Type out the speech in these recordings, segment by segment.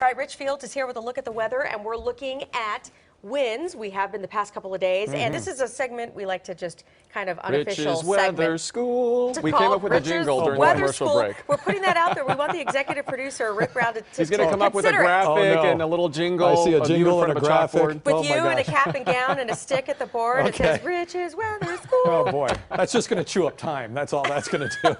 All right, Rich Fields is here with a look at the weather, and we're looking at winds. We have been the past couple of days, and this is a segment we like to just kind of unofficial Rich's Weather School. We came up with a jingle during the commercial break. We're putting that out there. We want the executive producer, Rick Brown, to He's going to come up with a graphic and a little jingle. I see a jingle and a graphic. With you in a cap and gown and a stick at the board. Okay. It says Rich's Weather School. Oh, boy. That's just going to chew up time. That's all that's going to do.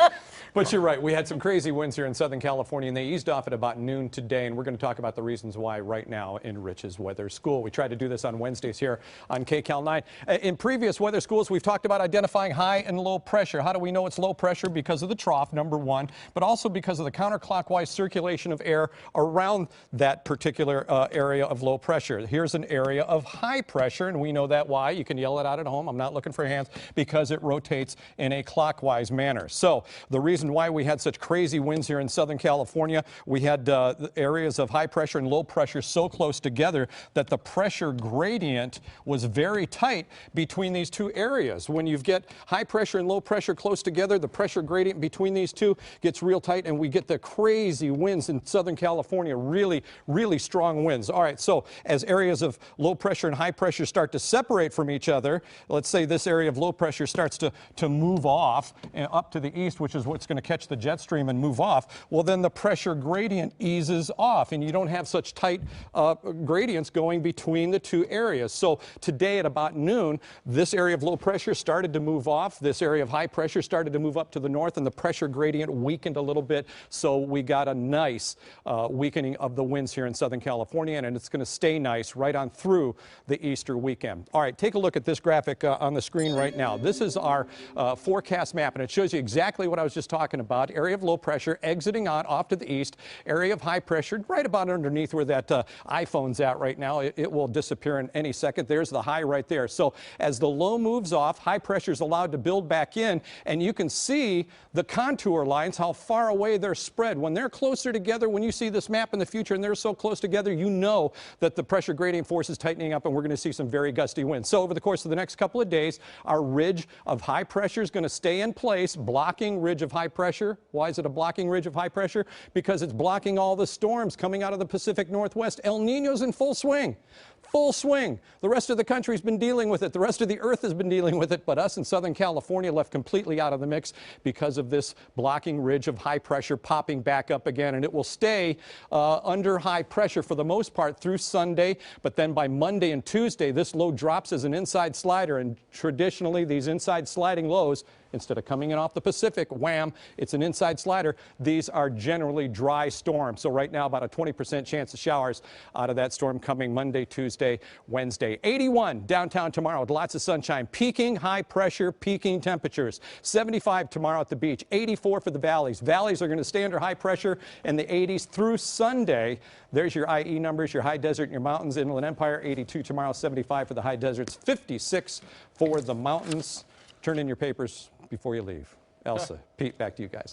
But you're right. We had some crazy winds here in Southern California, and they eased off at about noon today. And we're going to talk about the reasons why right now in Rich's Weather School. We try to do this on Wednesdays here on KCAL 9. In previous weather schools, we've talked about identifying high and low pressure. How do we know it's low pressure? Because of the trough, number one, but also because of the counterclockwise circulation of air around that particular area of low pressure. Here's an area of high pressure, and we know that why. You can yell it out at home. I'm not looking for hands, because it rotates in a clockwise manner. So the reason why we had such crazy winds here in Southern California, we had areas of high pressure and low pressure so close together that the pressure gradient was very tight between these two areas. When you get high pressure and low pressure close together, the pressure gradient between these two gets real tight, and we get the crazy winds in Southern California, really, really strong winds. All right, so as areas of low pressure and high pressure start to separate from each other, let's say this area of low pressure starts to move off up to the east, which is what's going to catch the jet stream and move off, well, then the pressure gradient eases off, and you don't have such tight gradients going between the two areas. So today at about noon, this area of low pressure started to move off. This area of high pressure started to move up to the north, and the pressure gradient weakened a little bit. So we got a nice weakening of the winds here in Southern California, and it's going to stay nice right on through the Easter weekend. All right, take a look at this graphic on the screen right now. This is our forecast map, and it shows you exactly what I was just talking about. Area of low pressure exiting on off to the east, area of high pressure right about underneath where that iPhone's at right now. It will disappear in any second. There's the high right there. So as the low moves off, high pressure is allowed to build back in, and you can see the contour lines, how far away they're spread. When they're closer together, when you see this map in the future and they're so close together, you know that the pressure gradient force is tightening up, and we're going to see some very gusty winds. So over the course of the next couple of days, our ridge of high pressure is going to stay in place, blocking ridge of high pressure. Why is it a blocking ridge of high pressure? Because it's blocking all the storms coming out of the Pacific Northwest. El Niño's in full swing. Full swing. The rest of the country's been dealing with it. The rest of the earth has been dealing with it, but us in Southern California left completely out of the mix because of this blocking ridge of high pressure popping back up again, and it will stay under high pressure for the most part through Sunday, but then by Monday and Tuesday, this low drops as an inside slider, and traditionally these inside sliding lows, instead of coming in off the Pacific, wham, it's an inside slider. These are generally dry storms. So right now, about a 20% chance of showers out of that storm coming Monday, Tuesday, Wednesday. 81 downtown tomorrow with lots of sunshine. Peaking high pressure, peaking temperatures. 75 tomorrow at the beach. 84 for the valleys. Valleys are going to stay under high pressure in the 80s through Sunday. There's your IE numbers, your high desert and your mountains. Inland Empire, 82 tomorrow, 75 for the high deserts, 56 for the mountains. Turn in your papers before you leave. Elsa, Pete, back to you guys.